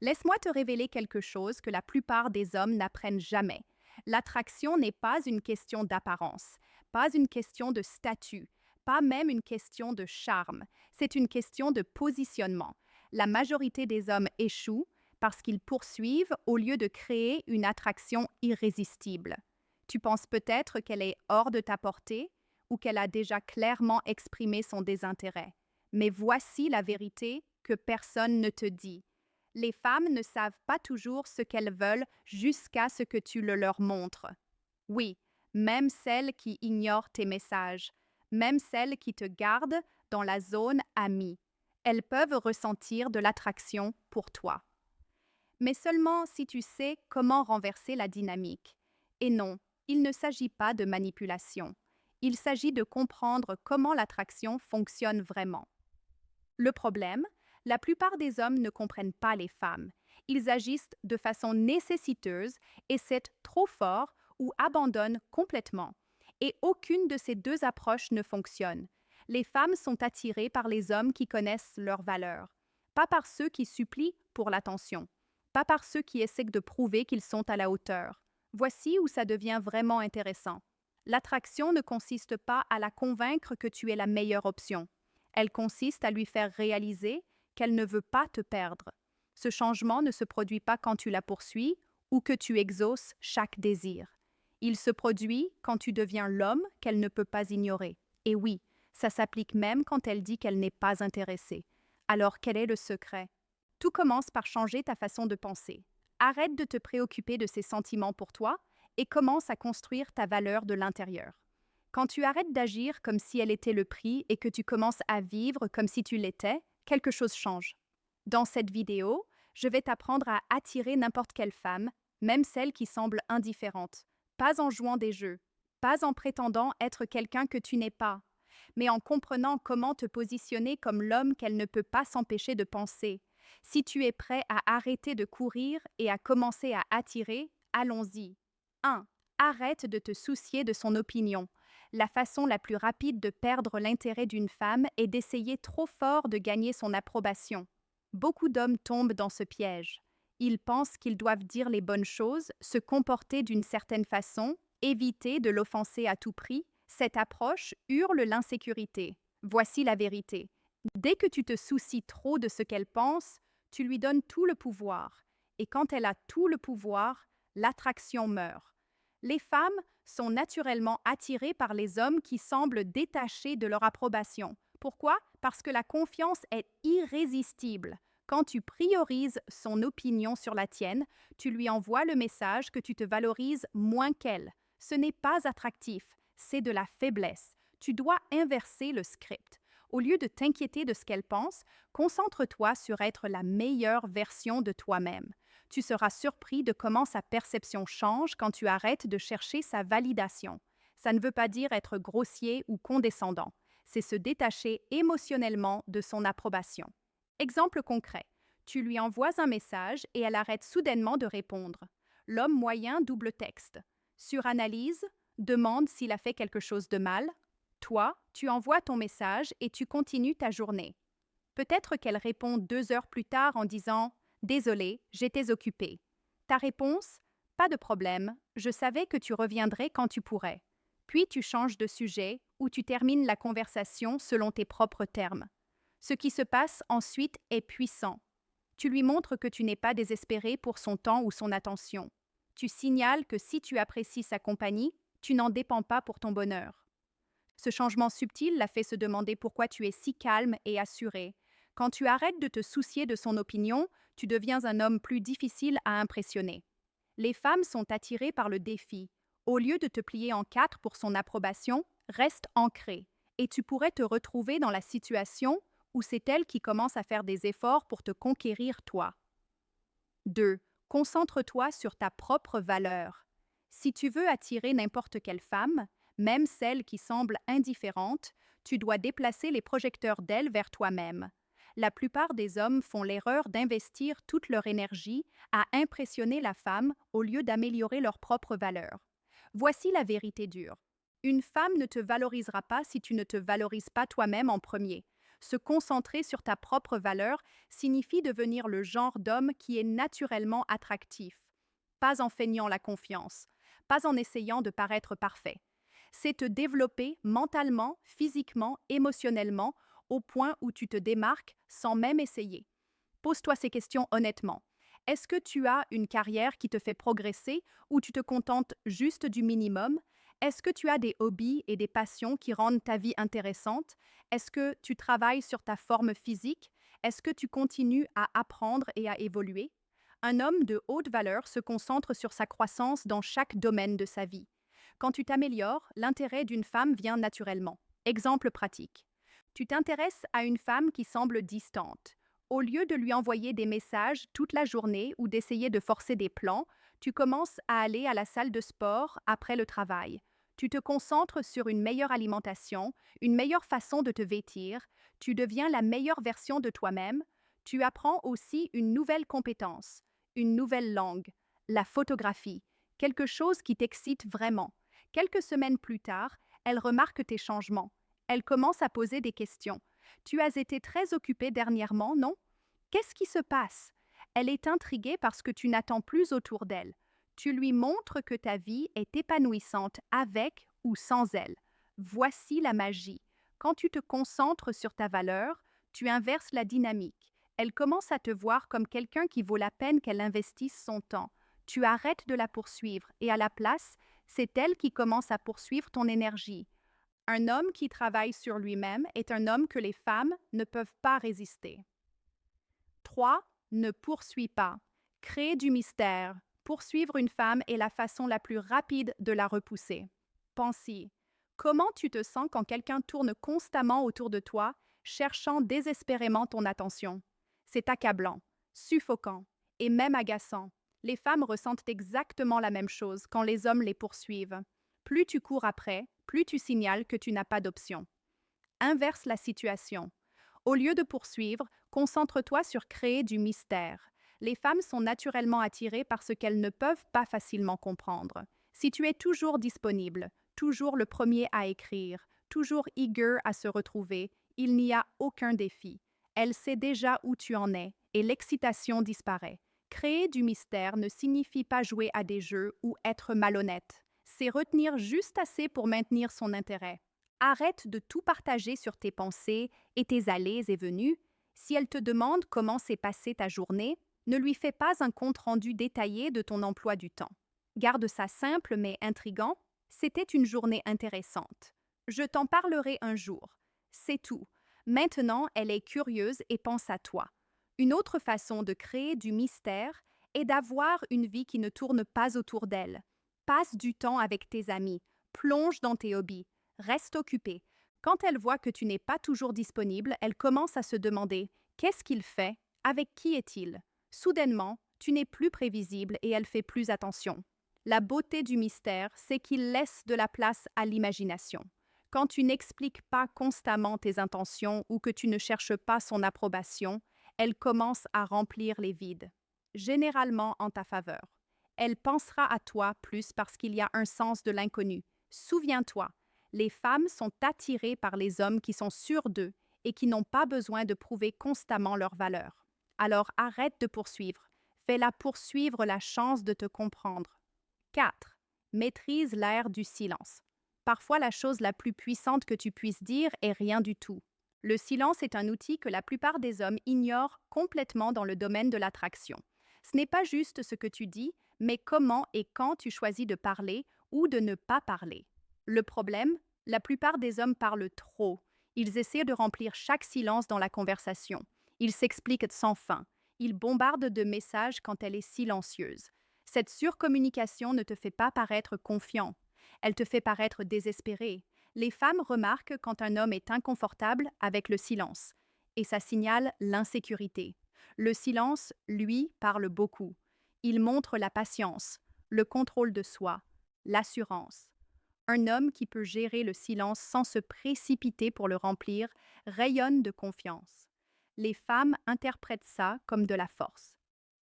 Laisse-moi te révéler quelque chose que la plupart des hommes n'apprennent jamais. L'attraction n'est pas une question d'apparence, pas une question de statut, pas même une question de charme. C'est une question de positionnement. La majorité des hommes échouent parce qu'ils poursuivent au lieu de créer une attraction irrésistible. Tu penses peut-être qu'elle est hors de ta portée ou qu'elle a déjà clairement exprimé son désintérêt. Mais voici la vérité que personne ne te dit. Les femmes ne savent pas toujours ce qu'elles veulent jusqu'à ce que tu le leur montres. Oui, même celles qui ignorent tes messages, même celles qui te gardent dans la zone amie, elles peuvent ressentir de l'attraction pour toi. Mais seulement si tu sais comment renverser la dynamique. Et non, il ne s'agit pas de manipulation. Il s'agit de comprendre comment l'attraction fonctionne vraiment. Le problème, la plupart des hommes ne comprennent pas les femmes. Ils agissent de façon nécessiteuse, essaient trop fort ou abandonnent complètement. Et aucune de ces deux approches ne fonctionne. Les femmes sont attirées par les hommes qui connaissent leurs valeurs, pas par ceux qui supplient pour l'attention, pas par ceux qui essaient de prouver qu'ils sont à la hauteur. Voici où ça devient vraiment intéressant. L'attraction ne consiste pas à la convaincre que tu es la meilleure option. Elle consiste à lui faire réaliser qu'elle ne veut pas te perdre. Ce changement ne se produit pas quand tu la poursuis ou que tu exauces chaque désir. Il se produit quand tu deviens l'homme qu'elle ne peut pas ignorer. Et oui, ça s'applique même quand elle dit qu'elle n'est pas intéressée. Alors quel est le secret? Tout commence par changer ta façon de penser. Arrête de te préoccuper de ses sentiments pour toi et commence à construire ta valeur de l'intérieur. Quand tu arrêtes d'agir comme si elle était le prix et que tu commences à vivre comme si tu l'étais, quelque chose change. Dans cette vidéo, je vais t'apprendre à attirer n'importe quelle femme, même celle qui semble indifférente, pas en jouant des jeux, pas en prétendant être quelqu'un que tu n'es pas, mais en comprenant comment te positionner comme l'homme qu'elle ne peut pas s'empêcher de penser. Si tu es prêt à arrêter de courir et à commencer à attirer, allons-y. 1. Arrête de te soucier de son opinion. La façon la plus rapide de perdre l'intérêt d'une femme est d'essayer trop fort de gagner son approbation. Beaucoup d'hommes tombent dans ce piège. Ils pensent qu'ils doivent dire les bonnes choses, se comporter d'une certaine façon, éviter de l'offenser à tout prix. Cette approche hurle l'insécurité. Voici la vérité. Dès que tu te soucies trop de ce qu'elle pense, tu lui donnes tout le pouvoir. Et quand elle a tout le pouvoir, l'attraction meurt. Les femmes sont naturellement attirées par les hommes qui semblent détachés de leur approbation. Pourquoi? Parce que la confiance est irrésistible. Quand tu priorises son opinion sur la tienne, tu lui envoies le message que tu te valorises moins qu'elle. Ce n'est pas attractif, c'est de la faiblesse. Tu dois inverser le script. Au lieu de t'inquiéter de ce qu'elle pense, concentre-toi sur être la meilleure version de toi-même. Tu seras surpris de comment sa perception change quand tu arrêtes de chercher sa validation. Ça ne veut pas dire être grossier ou condescendant. C'est se détacher émotionnellement de son approbation. Exemple concret. Tu lui envoies un message et elle arrête soudainement de répondre. L'homme moyen double texte. Suranalyse, demande s'il a fait quelque chose de mal. Toi, tu envoies ton message et tu continues ta journée. Peut-être qu'elle répond 2 heures plus tard en disant « Désolé, j'étais occupée ». Ta réponse ? Pas de problème, je savais que tu reviendrais quand tu pourrais. Puis tu changes de sujet ou tu termines la conversation selon tes propres termes. Ce qui se passe ensuite est puissant. Tu lui montres que tu n'es pas désespéré pour son temps ou son attention. Tu signales que si tu apprécies sa compagnie, tu n'en dépends pas pour ton bonheur. Ce changement subtil la fait se demander pourquoi tu es si calme et assuré. Quand tu arrêtes de te soucier de son opinion, tu deviens un homme plus difficile à impressionner. Les femmes sont attirées par le défi. Au lieu de te plier en quatre pour son approbation, reste ancré. Et tu pourrais te retrouver dans la situation où c'est elle qui commence à faire des efforts pour te conquérir toi. 2. Concentre-toi sur ta propre valeur. Si tu veux attirer n'importe quelle femme, même celle qui semble indifférente, tu dois déplacer les projecteurs d'elle vers toi-même. La plupart des hommes font l'erreur d'investir toute leur énergie à impressionner la femme au lieu d'améliorer leur propre valeur. Voici la vérité dure. Une femme ne te valorisera pas si tu ne te valorises pas toi-même en premier. Se concentrer sur ta propre valeur signifie devenir le genre d'homme qui est naturellement attractif, pas en feignant la confiance, pas en essayant de paraître parfait. C'est te développer mentalement, physiquement, émotionnellement, au point où tu te démarques sans même essayer. Pose-toi ces questions honnêtement. Est-ce que tu as une carrière qui te fait progresser ou tu te contentes juste du minimum? Est-ce que tu as des hobbies et des passions qui rendent ta vie intéressante? Est-ce que tu travailles sur ta forme physique? Est-ce que tu continues à apprendre et à évoluer? Un homme de haute valeur se concentre sur sa croissance dans chaque domaine de sa vie. Quand tu t'améliores, l'intérêt d'une femme vient naturellement. Exemple pratique. Tu t'intéresses à une femme qui semble distante. Au lieu de lui envoyer des messages toute la journée ou d'essayer de forcer des plans, tu commences à aller à la salle de sport après le travail. Tu te concentres sur une meilleure alimentation, une meilleure façon de te vêtir, tu deviens la meilleure version de toi-même, tu apprends aussi une nouvelle compétence, une nouvelle langue, la photographie, quelque chose qui t'excite vraiment. Quelques semaines plus tard, elle remarque tes changements. Elle commence à poser des questions. Tu as été très occupée dernièrement, non? Qu'est-ce qui se passe? Elle est intriguée parce que tu n'attends plus autour d'elle. Tu lui montres que ta vie est épanouissante avec ou sans elle. Voici la magie. Quand tu te concentres sur ta valeur, tu inverses la dynamique. Elle commence à te voir comme quelqu'un qui vaut la peine qu'elle investisse son temps. Tu arrêtes de la poursuivre et à la place, c'est elle qui commence à poursuivre ton énergie. Un homme qui travaille sur lui-même est un homme que les femmes ne peuvent pas résister. 3. Ne poursuis pas. Créer du mystère. Poursuivre une femme est la façon la plus rapide de la repousser. Pense-y. Comment tu te sens quand quelqu'un tourne constamment autour de toi, cherchant désespérément ton attention? C'est accablant, suffocant et même agaçant. Les femmes ressentent exactement la même chose quand les hommes les poursuivent. Plus tu cours après, plus tu signales que tu n'as pas d'option. Inverse la situation. Au lieu de poursuivre, concentre-toi sur créer du mystère. Les femmes sont naturellement attirées par ce qu'elles ne peuvent pas facilement comprendre. Si tu es toujours disponible, toujours le premier à écrire, toujours eager à se retrouver, il n'y a aucun défi. Elle sait déjà où tu en es et l'excitation disparaît. Créer du mystère ne signifie pas jouer à des jeux ou être malhonnête. C'est retenir juste assez pour maintenir son intérêt. Arrête de tout partager sur tes pensées et tes allées et venues. Si elle te demande comment s'est passée ta journée, ne lui fais pas un compte-rendu détaillé de ton emploi du temps. Garde ça simple mais intriguant. C'était une journée intéressante. Je t'en parlerai un jour. C'est tout. Maintenant, elle est curieuse et pense à toi. Une autre façon de créer du mystère est d'avoir une vie qui ne tourne pas autour d'elle. Passe du temps avec tes amis, plonge dans tes hobbies, reste occupé. Quand elle voit que tu n'es pas toujours disponible, elle commence à se demander « Qu'est-ce qu'il fait? Avec qui est-il ?» Soudainement, tu n'es plus prévisible et elle fait plus attention. La beauté du mystère, c'est qu'il laisse de la place à l'imagination. Quand tu n'expliques pas constamment tes intentions ou que tu ne cherches pas son approbation, elle commence à remplir les vides, généralement en ta faveur. Elle pensera à toi plus parce qu'il y a un sens de l'inconnu. Souviens-toi, les femmes sont attirées par les hommes qui sont sûrs d'eux et qui n'ont pas besoin de prouver constamment leur valeur. Alors arrête de poursuivre. Fais-la poursuivre la chance de te comprendre. 4. Maîtrise l'art du silence. Parfois, la chose la plus puissante que tu puisses dire est rien du tout. Le silence est un outil que la plupart des hommes ignorent complètement dans le domaine de l'attraction. Ce n'est pas juste ce que tu dis, mais comment et quand tu choisis de parler ou de ne pas parler. Le problème, la plupart des hommes parlent trop. Ils essaient de remplir chaque silence dans la conversation. Ils s'expliquent sans fin. Ils bombardent de messages quand elle est silencieuse. Cette surcommunication ne te fait pas paraître confiant. Elle te fait paraître désespéré. Les femmes remarquent quand un homme est inconfortable avec le silence, et ça signale l'insécurité. Le silence, lui, parle beaucoup. Il montre la patience, le contrôle de soi, l'assurance. Un homme qui peut gérer le silence sans se précipiter pour le remplir rayonne de confiance. Les femmes interprètent ça comme de la force.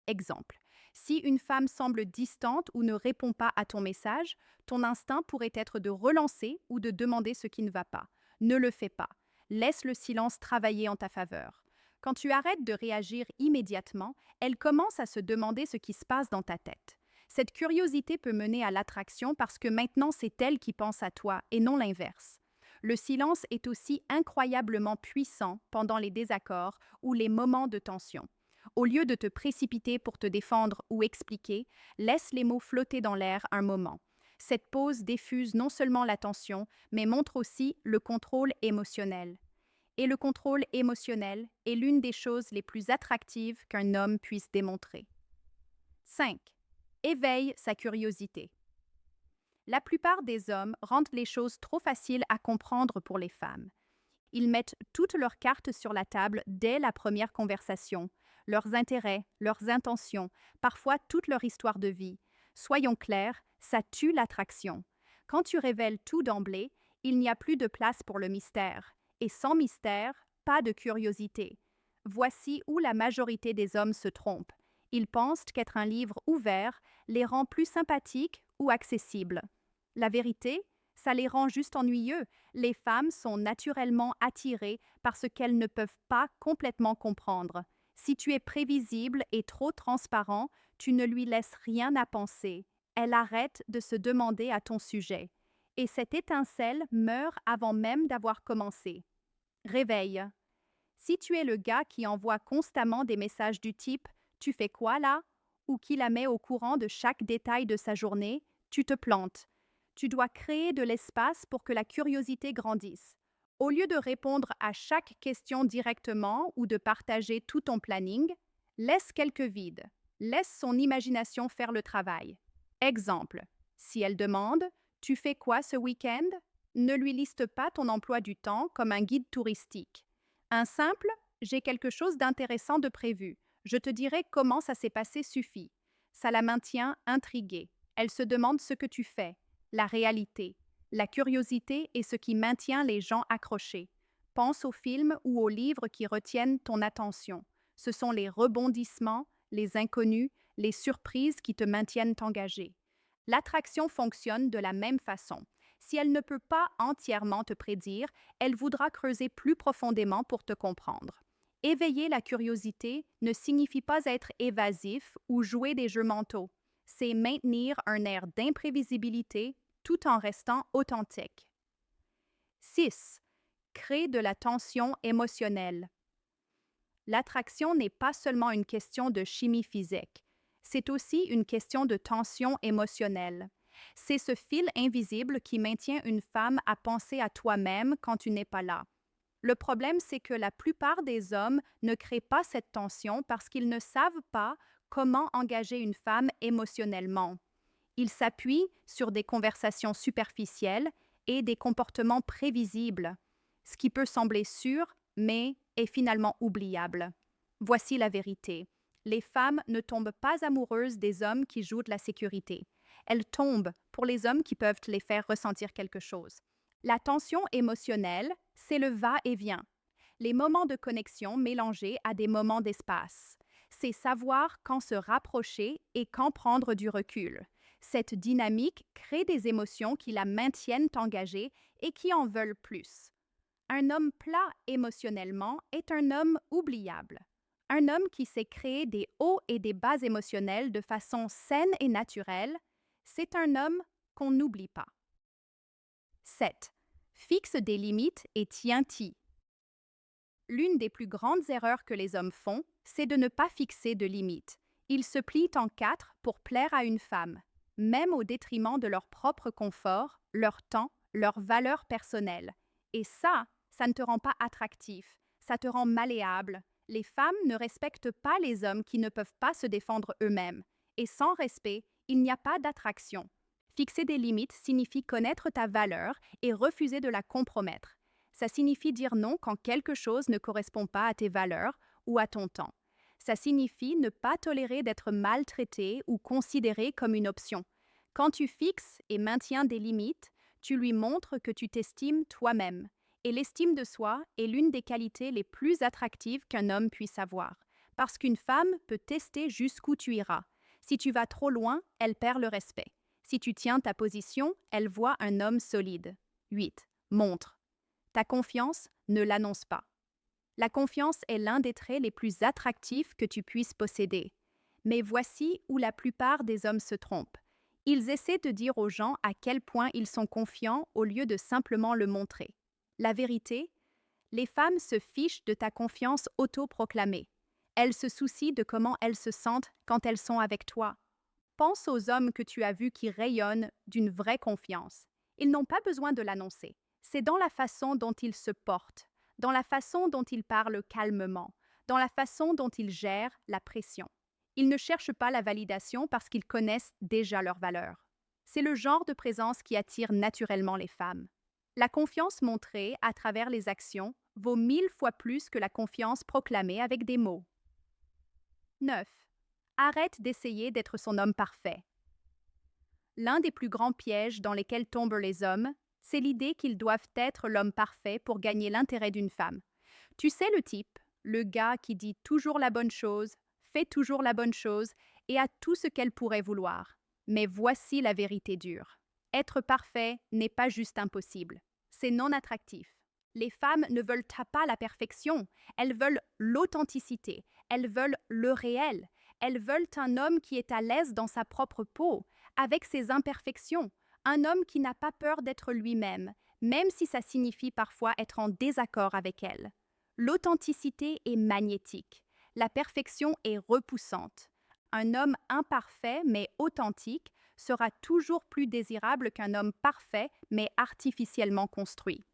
Exemple, si une femme semble distante ou ne répond pas à ton message, ton instinct pourrait être de relancer ou de demander ce qui ne va pas. Ne le fais pas. Laisse le silence travailler en ta faveur. Quand tu arrêtes de réagir immédiatement, elle commence à se demander ce qui se passe dans ta tête. Cette curiosité peut mener à l'attraction parce que maintenant c'est elle qui pense à toi et non l'inverse. Le silence est aussi incroyablement puissant pendant les désaccords ou les moments de tension. Au lieu de te précipiter pour te défendre ou expliquer, laisse les mots flotter dans l'air un moment. Cette pause diffuse non seulement la tension, mais montre aussi le contrôle émotionnel. Et le contrôle émotionnel est l'une des choses les plus attractives qu'un homme puisse démontrer. 5. Éveille sa curiosité. La plupart des hommes rendent les choses trop faciles à comprendre pour les femmes. Ils mettent toutes leurs cartes sur la table dès la première conversation, leurs intérêts, leurs intentions, parfois toute leur histoire de vie. Soyons clairs, ça tue l'attraction. Quand tu révèles tout d'emblée, il n'y a plus de place pour le mystère. Et sans mystère, pas de curiosité. Voici où la majorité des hommes se trompent. Ils pensent qu'être un livre ouvert les rend plus sympathiques ou accessibles. La vérité, ça les rend juste ennuyeux. Les femmes sont naturellement attirées par ce qu'elles ne peuvent pas complètement comprendre. Si tu es prévisible et trop transparent, tu ne lui laisses rien à penser. Elle arrête de se demander à ton sujet. Et cette étincelle meurt avant même d'avoir commencé. Réveille. Si tu es le gars qui envoie constamment des messages du type « Tu fais quoi là ?» ou qui la met au courant de chaque détail de sa journée, tu te plantes. Tu dois créer de l'espace pour que la curiosité grandisse. Au lieu de répondre à chaque question directement ou de partager tout ton planning, laisse quelques vides. Laisse son imagination faire le travail. Exemple, si elle demande « Tu fais quoi ce week-end ?» ne lui liste pas ton emploi du temps comme un guide touristique. Un simple « J'ai quelque chose d'intéressant de prévu. Je te dirai comment ça s'est passé suffit. » Ça la maintient intriguée. Elle se demande ce que tu fais. La réalité. La curiosité est ce qui maintient les gens accrochés. Pense aux films ou aux livres qui retiennent ton attention. Ce sont les rebondissements, les inconnus, les surprises qui te maintiennent engagé. L'attraction fonctionne de la même façon. Si elle ne peut pas entièrement te prédire, elle voudra creuser plus profondément pour te comprendre. Éveiller la curiosité ne signifie pas être évasif ou jouer des jeux mentaux. C'est maintenir un air d'imprévisibilité tout en restant authentique. 6. Crée de la tension émotionnelle. L'attraction n'est pas seulement une question de chimie physique, c'est aussi une question de tension émotionnelle. C'est ce fil invisible qui maintient une femme à penser à toi-même quand tu n'es pas là. Le problème, c'est que la plupart des hommes ne créent pas cette tension parce qu'ils ne savent pas comment engager une femme émotionnellement. Ils s'appuient sur des conversations superficielles et des comportements prévisibles, ce qui peut sembler sûr, mais est finalement oubliable. Voici la vérité. Les femmes ne tombent pas amoureuses des hommes qui jouent de la sécurité. Elles tombent pour les hommes qui peuvent les faire ressentir quelque chose. La tension émotionnelle, c'est le va-et-vient. Les moments de connexion mélangés à des moments d'espace. C'est savoir quand se rapprocher et quand prendre du recul. Cette dynamique crée des émotions qui la maintiennent engagée et qui en veulent plus. Un homme plat émotionnellement est un homme oubliable. Un homme qui sait créer des hauts et des bas émotionnels de façon saine et naturelle, c'est un homme qu'on n'oublie pas. 7. Fixe des limites et tiens-t'y. L'une des plus grandes erreurs que les hommes font, c'est de ne pas fixer de limites. Ils se plient en quatre pour plaire à une femme, même au détriment de leur propre confort, leur temps, leurs valeurs personnelles. Et ça ne te rend pas attractif, ça te rend malléable. Les femmes ne respectent pas les hommes qui ne peuvent pas se défendre eux-mêmes. Et sans respect, il n'y a pas d'attraction. Fixer des limites signifie connaître ta valeur et refuser de la compromettre. Ça signifie dire non quand quelque chose ne correspond pas à tes valeurs ou à ton temps. Ça signifie ne pas tolérer d'être maltraité ou considéré comme une option. Quand tu fixes et maintiens des limites, tu lui montres que tu t'estimes toi-même. Et l'estime de soi est l'une des qualités les plus attractives qu'un homme puisse avoir. Parce qu'une femme peut tester jusqu'où tu iras. Si tu vas trop loin, elle perd le respect. Si tu tiens ta position, elle voit un homme solide. 8. Montre. Ta confiance, ne l'annonce pas. La confiance est l'un des traits les plus attractifs que tu puisses posséder. Mais voici où la plupart des hommes se trompent. Ils essaient de dire aux gens à quel point ils sont confiants au lieu de simplement le montrer. La vérité, les femmes se fichent de ta confiance autoproclamée. Elles se soucient de comment elles se sentent quand elles sont avec toi. Pense aux hommes que tu as vus qui rayonnent d'une vraie confiance. Ils n'ont pas besoin de l'annoncer. C'est dans la façon dont ils se portent, dans la façon dont ils parlent calmement, dans la façon dont ils gèrent la pression. Ils ne cherchent pas la validation parce qu'ils connaissent déjà leur valeur. C'est le genre de présence qui attire naturellement les femmes. La confiance montrée à travers les actions vaut 1000 fois plus que la confiance proclamée avec des mots. 9. Arrête d'essayer d'être son homme parfait. L'un des plus grands pièges dans lesquels tombent les hommes, c'est l'idée qu'ils doivent être l'homme parfait pour gagner l'intérêt d'une femme. Tu sais le type, le gars qui dit toujours la bonne chose, fait toujours la bonne chose et a tout ce qu'elle pourrait vouloir. Mais voici la vérité dure. Être parfait n'est pas juste impossible, c'est non attractif. Les femmes ne veulent pas la perfection, elles veulent l'authenticité, elles veulent le réel, elles veulent un homme qui est à l'aise dans sa propre peau, avec ses imperfections, un homme qui n'a pas peur d'être lui-même, même si ça signifie parfois être en désaccord avec elle. L'authenticité est magnétique, la perfection est repoussante. Un homme imparfait mais authentique sera toujours plus désirable qu'un homme parfait mais artificiellement construit.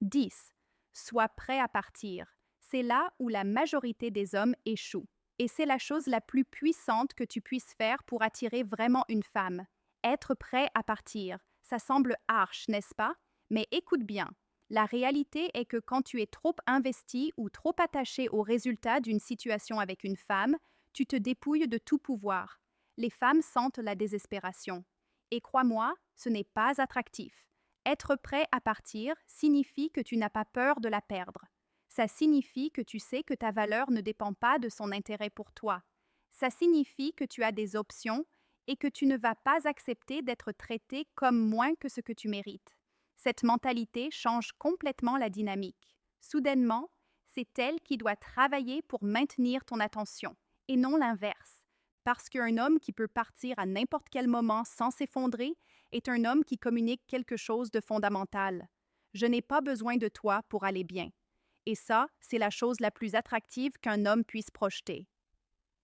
10. Sois prêt à partir. C'est là où la majorité des hommes échouent. Et c'est la chose la plus puissante que tu puisses faire pour attirer vraiment une femme. Être prêt à partir. Ça semble harsh, n'est-ce pas? Mais écoute bien. La réalité est que quand tu es trop investi ou trop attaché au résultat d'une situation avec une femme, tu te dépouilles de tout pouvoir. Les femmes sentent la désespération. Et crois-moi, ce n'est pas attractif. Être prêt à partir signifie que tu n'as pas peur de la perdre. Ça signifie que tu sais que ta valeur ne dépend pas de son intérêt pour toi. Ça signifie que tu as des options et que tu ne vas pas accepter d'être traité comme moins que ce que tu mérites. Cette mentalité change complètement la dynamique. Soudainement, c'est elle qui doit travailler pour maintenir ton attention, et non l'inverse. Parce qu'un homme qui peut partir à n'importe quel moment sans s'effondrer est un homme qui communique quelque chose de fondamental. Je n'ai pas besoin de toi pour aller bien. Et ça, c'est la chose la plus attractive qu'un homme puisse projeter.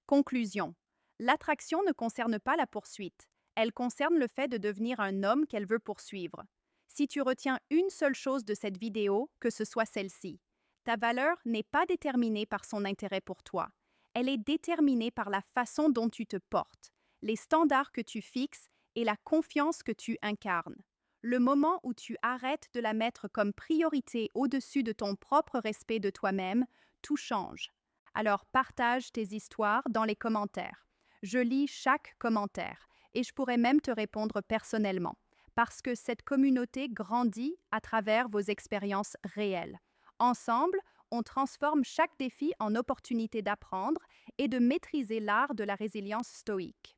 Conclusion. L'attraction ne concerne pas la poursuite. Elle concerne le fait de devenir un homme qu'elle veut poursuivre. Si tu retiens une seule chose de cette vidéo, que ce soit celle-ci, ta valeur n'est pas déterminée par son intérêt pour toi. Elle est déterminée par la façon dont tu te portes, les standards que tu fixes et la confiance que tu incarnes. Le moment où tu arrêtes de la mettre comme priorité au-dessus de ton propre respect de toi-même, tout change. Alors partage tes histoires dans les commentaires. Je lis chaque commentaire et je pourrais même te répondre personnellement, parce que cette communauté grandit à travers vos expériences réelles. Ensemble, on transforme chaque défi en opportunité d'apprendre et de maîtriser l'art de la résilience stoïque.